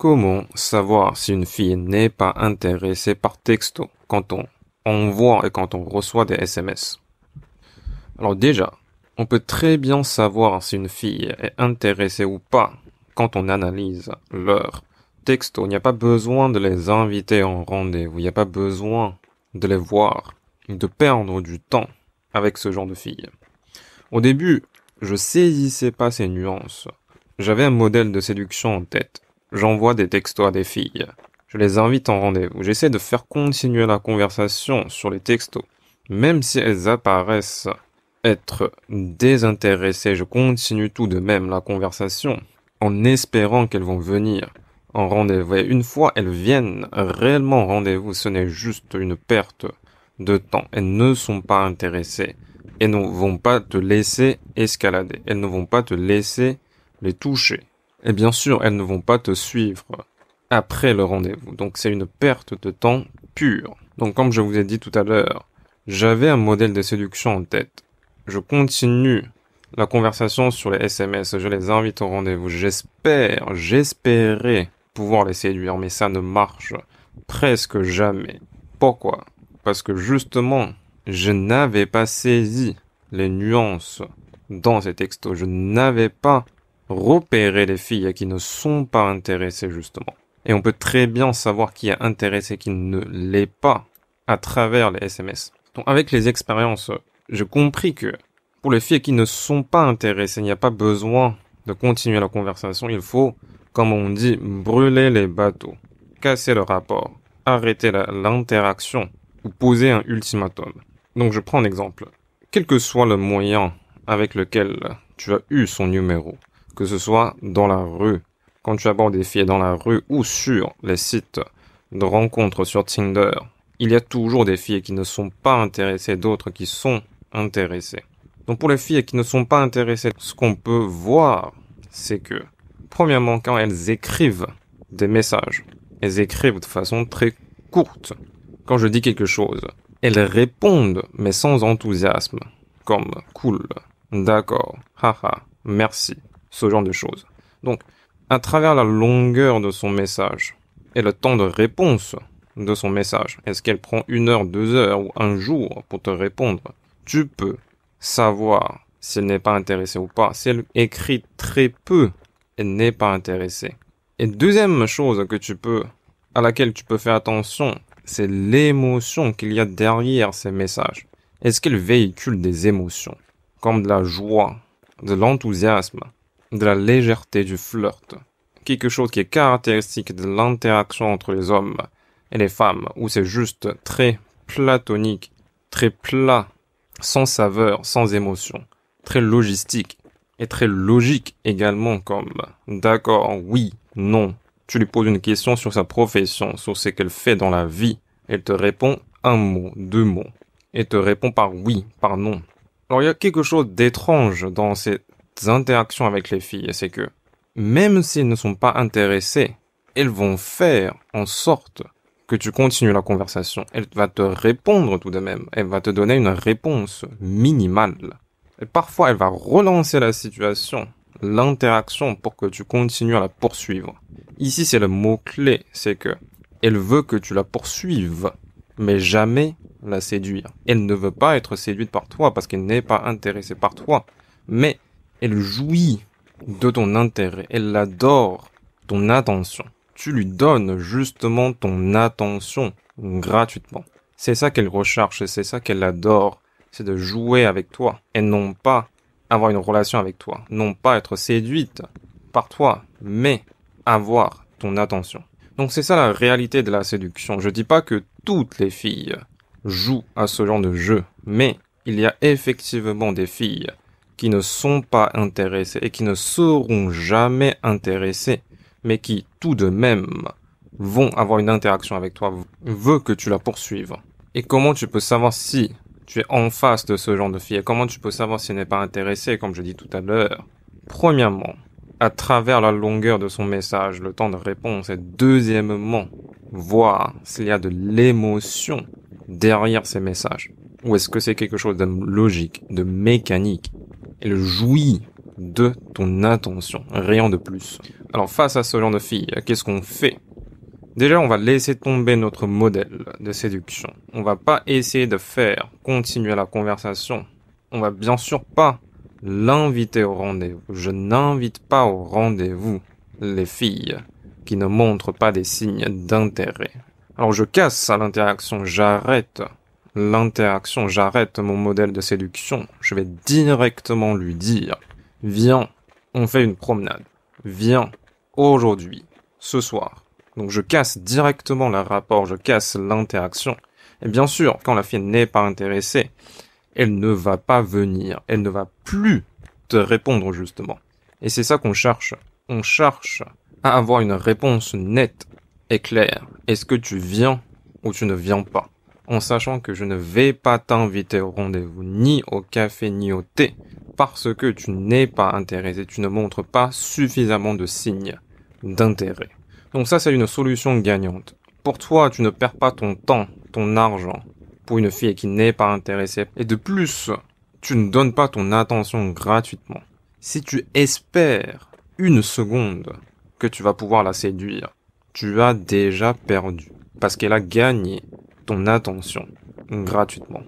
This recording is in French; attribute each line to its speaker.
Speaker 1: Comment savoir si une fille n'est pas intéressée par texto quand on envoie et quand on reçoit des SMS? Alors déjà, on peut très bien savoir si une fille est intéressée ou pas quand on analyse leur texto. Il n'y a pas besoin de les inviter en rendez-vous, il n'y a pas besoin de les voir, de perdre du temps avec ce genre de filles. Au début, je saisissais pas ces nuances. J'avais un modèle de séduction en tête. J'envoie des textos à des filles. Je les invite en rendez-vous. J'essaie de faire continuer la conversation sur les textos. Même si elles apparaissent être désintéressées, je continue tout de même la conversation en espérant qu'elles vont venir en rendez-vous. Et une fois elles viennent réellement en rendez-vous, ce n'est juste une perte de temps. Elles ne sont pas intéressées. Elles ne vont pas te laisser escalader. Elles ne vont pas te laisser les toucher. Et bien sûr, elles ne vont pas te suivre après le rendez-vous. Donc, c'est une perte de temps pure. Donc, comme je vous ai dit tout à l'heure, j'avais un modèle de séduction en tête. Je continue la conversation sur les SMS. Je les invite au rendez-vous. J'espérais pouvoir les séduire, mais ça ne marche presque jamais. Pourquoi? Parce que justement, je n'avais pas saisi les nuances dans ces textos. Je n'avais pas repéré les filles qui ne sont pas intéressées, justement. Et on peut très bien savoir qui est intéressé et qui ne l'est pas à travers les SMS. Donc, avec les expériences, j'ai compris que pour les filles qui ne sont pas intéressées, il n'y a pas besoin de continuer la conversation. Il faut, comme on dit, brûler les bateaux, casser le rapport, arrêter l'interaction ou poser un ultimatum. Donc, je prends un exemple. Quel que soit le moyen avec lequel tu as eu son numéro, que ce soit dans la rue, quand tu abordes des filles dans la rue ou sur les sites de rencontres sur Tinder, il y a toujours des filles qui ne sont pas intéressées, d'autres qui sont intéressées. Donc pour les filles qui ne sont pas intéressées, ce qu'on peut voir, c'est que, premièrement, quand elles écrivent des messages, elles écrivent de façon très courte. Quand je dis quelque chose, elles répondent, mais sans enthousiasme, comme cool, d'accord, haha, merci. Ce genre de choses. Donc, à travers la longueur de son message et le temps de réponse de son message, est-ce qu'elle prend 1 heure, 2 heures ou un jour pour te répondre? Tu peux savoir si elle n'est pas intéressée ou pas. Si elle écrit très peu, elle n'est pas intéressée. Et deuxième chose à laquelle tu peux faire attention, c'est l'émotion qu'il y a derrière ces messages. Est-ce qu'elle véhicule des émotions, comme de la joie, de l'enthousiasme, de la légèreté du flirt, quelque chose qui est caractéristique de l'interaction entre les hommes et les femmes, où c'est juste très platonique, très plat, sans saveur, sans émotion, très logistique et très logique également, comme d'accord, oui, non. Tu lui poses une question sur sa profession, sur ce qu'elle fait dans la vie, elle te répond 1 mot, 2 mots, et te répond par oui, par non. Alors il y a quelque chose d'étrange dans ces interactions avec les filles, c'est que même si elles ne sont pas intéressées, elles vont faire en sorte que tu continues la conversation. Elle va te répondre tout de même. Elle va te donner une réponse minimale. Et parfois, elle va relancer la situation, l'interaction pour que tu continues à la poursuivre. Ici, c'est le mot-clé, c'est que elle veut que tu la poursuives, mais jamais la séduire. Elle ne veut pas être séduite par toi parce qu'elle n'est pas intéressée par toi, mais elle jouit de ton intérêt, elle adore ton attention. Tu lui donnes justement ton attention gratuitement. C'est ça qu'elle recherche et c'est ça qu'elle adore, c'est de jouer avec toi et non pas avoir une relation avec toi, non pas être séduite par toi, mais avoir ton attention. Donc c'est ça la réalité de la séduction. Je dis pas que toutes les filles jouent à ce genre de jeu, mais il y a effectivement des filles qui ne sont pas intéressées et qui ne seront jamais intéressées, mais qui, tout de même, vont avoir une interaction avec toi, veulent que tu la poursuives. Et comment tu peux savoir si tu es en face de ce genre de fille? Et comment tu peux savoir si elle n'est pas intéressée, comme je dis tout à l'heure? Premièrement, à travers la longueur de son message, le temps de réponse, et deuxièmement, voir s'il y a de l'émotion derrière ces messages. Ou est-ce que c'est quelque chose de logique, de mécanique? Elle jouit de ton attention, rien de plus. Alors face à ce genre de fille, qu'est-ce qu'on fait? Déjà, on va laisser tomber notre modèle de séduction. On va pas essayer de faire continuer la conversation. On va bien sûr pas l'inviter au rendez-vous. Je n'invite pas au rendez-vous les filles qui ne montrent pas des signes d'intérêt. Alors je casse à l'interaction, j'arrête l'interaction, j'arrête mon modèle de séduction. Je vais directement lui dire, viens, on fait une promenade. Viens, aujourd'hui, ce soir. Donc je casse directement le rapport, je casse l'interaction. Et bien sûr, quand la fille n'est pas intéressée, elle ne va pas venir, elle ne va plus te répondre justement. Et c'est ça qu'on cherche. On cherche à avoir une réponse nette et claire. Est-ce que tu viens ou tu ne viens pas? En sachant que je ne vais pas t'inviter au rendez-vous, ni au café, ni au thé, parce que tu n'es pas intéressé, tu ne montres pas suffisamment de signes d'intérêt. Donc ça, c'est une solution gagnante. Pour toi, tu ne perds pas ton temps, ton argent, pour une fille qui n'est pas intéressée. Et de plus, tu ne donnes pas ton attention gratuitement. Si tu espères une seconde que tu vas pouvoir la séduire, tu as déjà perdu. Parce qu'elle a gagné ton attention gratuitement.